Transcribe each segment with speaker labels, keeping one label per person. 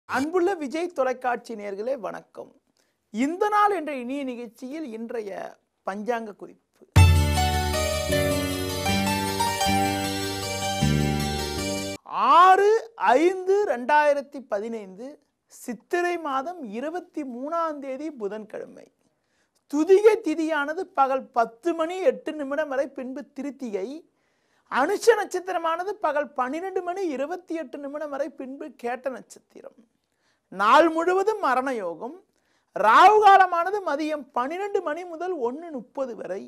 Speaker 1: அன்புள்ள விஜய் தொலைக்காட்சி நேயர்களே வணக்கம். இந்த நாள் என்ற இனிய நிகழ்ச்சியில் இன்றைய பஞ்சாங்க குறிப்பு. 6/5/2015 சித்திரை மாதம் 23ஆம் தேதி புதன்கிழமை. துதிகை திதியானது பகல் 10:08 வரை, பின்பு திருத்திகை. அனுஷ நட்சத்திரமானது பகல் 12:28 வரை, பின்பு கேட்ட நட்சத்திரம். நாள் முழுவதும் மரண யோகம். ராகு காலமானது மதியம் 12 மணி முதல் 1:30 வரை.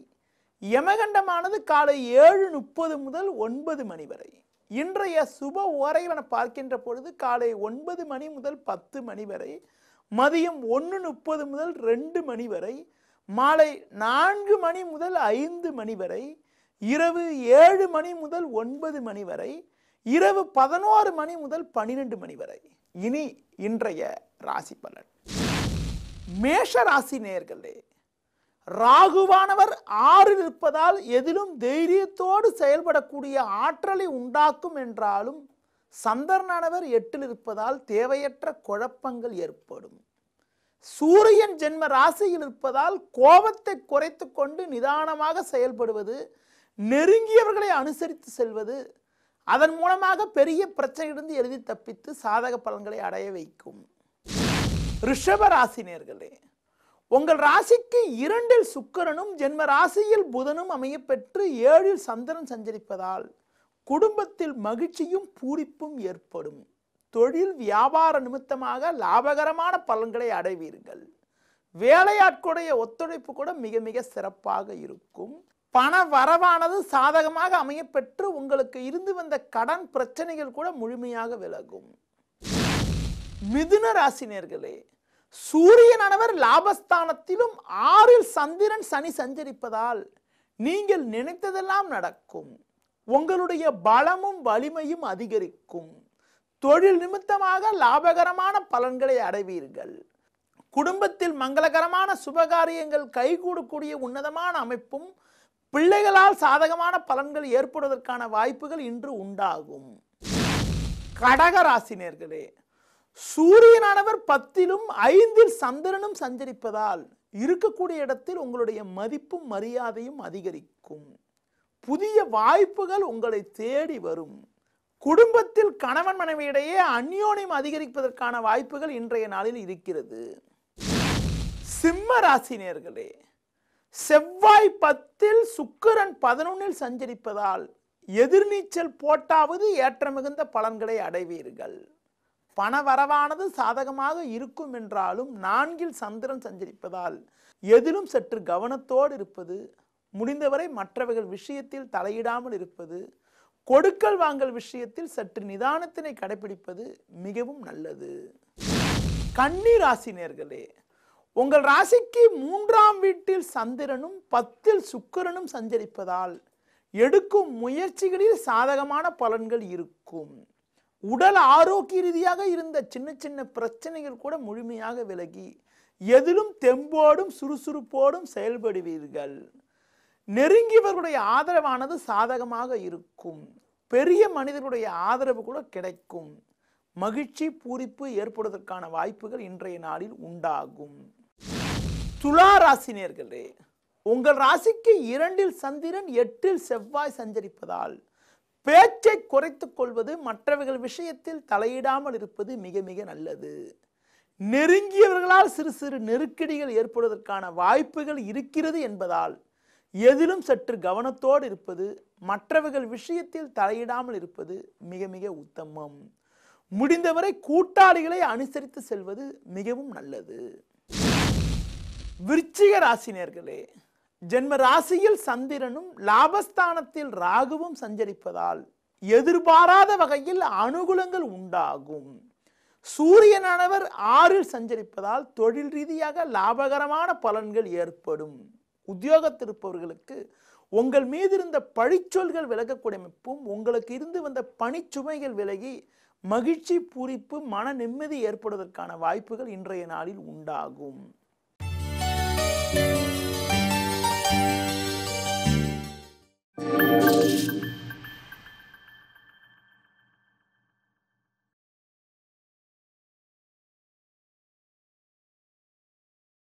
Speaker 1: யமகண்டமானது காலை 7:30 முதல் 9 மணி வரை. இன்றைய சுப ஓரைவன பார்க்கின்ற பொழுது காலை 9 மணி முதல் 10 மணி வரை, மதியம் 1:30 முதல் 2 மணி வரை, மாலை 4 மணி முதல் 5 மணி வரை, இரவு 7 மணி முதல் 9 மணி வரை, இரவு 11 மணி முதல் 12 மணி வரை. இனி இன்றைய ராசி பலன். மேஷ ராசி நேயர்களே, ராகுவானவர் 6ல் இருப்பதால் எதிலும் தைரியத்தோடு செயல்படக்கூடிய ஆற்றலை உண்டாக்கும் என்றாலும், சந்திரனானவர் 8ல் இருப்பதால் தேவையற்ற குழப்பங்கள் ஏற்படும். சூரியன் ஜென்ம ராசியில் இருப்பதால் கோபத்தை குறைத்து கொண்டு நிதானமாக செயல்படுவது, நெருங்கியவர்களை அனுசரித்து செல்வது, அதன் மூலமாக பெரிய பிரச்சனையிலிருந்து எளிதில் தப்பித்து சாதக பலன்களை அடைய வைக்கும். ரிஷப ராசி நேயர்களே, உங்கள் ராசிக்கு 2ல் சுக்கிரனும் ஜென்ம ராசியில் புதனும் அமைய பெற்று 7ல் சந்திரன் சஞ்சரிப்பதால் குடும்பத்தில் மகிழ்ச்சியும் பூரிப்பும் ஏற்படும். தொழில் வியாபார நிமித்தமாக லாபகரமான பலன்களை அடைவீர்கள். வேலையாட்களுடைய ஒத்துழைப்பு கூட மிக மிக சிறப்பாக இருக்கும். பண வரவானது சாதகமாக அமைய பெற்று உங்களுக்கு இருந்து வந்த கடன் பிரச்சனைகள் கூட முழுமையாக விலகும். மிதுன ராசினியர்களே, சூரியனானவர் லாபஸ்தானத்திலும் 6ல் சந்திரன் சனி சஞ்சரிப்பதால் நீங்கள் நினைத்ததெல்லாம் நடக்கும். உங்களுடைய பலமும் வலிமையும் அதிகரிக்கும். தொழில் நிமித்தமாக லாபகரமான பலன்களை அடைவீர்கள். குடும்பத்தில் மங்களகரமான சுபகாரியங்கள் கைகூடக்கூடிய உன்னதமான அமைப்பும், பிள்ளைகளால் சாதகமான பலன்கள் ஏற்படுவதற்கான வாய்ப்புகள் இன்று உண்டாகும். கடக ராசினியர்களே, சூரியனானவர் 10லும் 5ல் சந்திரனும் சஞ்சரிப்பதால் இருக்கக்கூடிய இடத்தில் உங்களுடைய மதிப்பும் மரியாதையும் அதிகரிக்கும். புதிய வாய்ப்புகள் உங்களை தேடி வரும். குடும்பத்தில் கணவன் மனைவியிடையே அந்யோன்யம் அதிகரிப்பதற்கான வாய்ப்புகள் இன்றைய நாளில் இருக்கிறது. சிம்ம ராசினியர்களே, செவ்வாய் 10ல் சுக்கிரன் 11ல் சஞ்சரிப்பதால் எதிர்நீச்சல் போட்டாவது ஏற்ற மிகுந்த பலன்களை அடைவீர்கள். பண வரவானது சாதகமாக இருக்கும் என்றாலும் 4ல் சந்திரன் சஞ்சரிப்பதால் எதிலும் சற்று கவனத்தோடு இருப்பது, முடிந்தவரை மற்றவர்கள் விஷயத்தில் தலையிடாமல் இருப்பது, கொடுக்கல் வாங்கல் விஷயத்தில் சற்று நிதானத்தினை கடைபிடிப்பது மிகவும் நல்லது. கன்னி ராசி நேயர்களே, உங்கள் ராசிக்கு 3ஆம் வீட்டில் சந்திரனும் 10ல் சுக்கிரனும் சஞ்சரிப்பதால் எடுக்கும் முயற்சிகளில் சாதகமான பலன்கள் இருக்கும். உடல் ஆரோக்கிய ரீதியாக இருந்த சின்ன சின்ன பிரச்சனைகள் கூட முழுமையாக விலகி எதிலும் தெம்போடும் சுறுசுறுப்போடும் செயல்படுவீர்கள். நெருங்கியவர்களுடைய ஆதரவானது சாதகமாக இருக்கும். பெரிய மனிதர்களுடைய ஆதரவு கூட கிடைக்கும். மகிழ்ச்சி பூரிப்பு ஏற்படுவதற்கான வாய்ப்புகள் இன்றைய நாளில் உண்டாகும். துலா ராசினியர்களே, உங்கள் ராசிக்கு 2ல் சந்திரன் 8ல் செவ்வாய் சஞ்சரிப்பதால் பேச்சை குறைத்துக் கொள்வது, மற்றவர்கள் விஷயத்தில் தலையிடாமல் இருப்பது மிக மிக நல்லது. நெருங்கியவர்களால் சிறு சிறு நெருக்கடிகள் ஏற்படுவதற்கான வாய்ப்புகள் இருக்கிறது என்பதால் எதிலும் சற்று கவனத்தோடு இருப்பது, மற்றவர்கள் விஷயத்தில் தலையிடாமல் இருப்பது மிக மிக உத்தமம். முடிந்தவரை கூட்டாளிகளை அனுசரித்து செல்வது மிகவும் நல்லது. விருச்சிக ராசினியர்களே, ஜென்ம ராசியில் சந்திரனும் லாபஸ்தானத்தில் ராகுவும் சஞ்சரிப்பதால் எதிர்பாராத வகையில் அனுகூலங்கள் உண்டாகும். சூரியனானவர் 6ல் சஞ்சரிப்பதால் தொழில் ரீதியாக லாபகரமான பலன்கள் ஏற்படும். உத்தியோகத்திருப்பவர்களுக்கு உங்கள் மீது இருந்த பழிச்சொல்கள் விலகக்கூடிய அமைப்பும், உங்களுக்கு இருந்து வந்த பணிச்சுமைகள் விலகி மகிழ்ச்சி பூரிப்பு மன நிம்மதி ஏற்படுவதற்கான வாய்ப்புகள் இன்றைய நாளில் உண்டாகும்.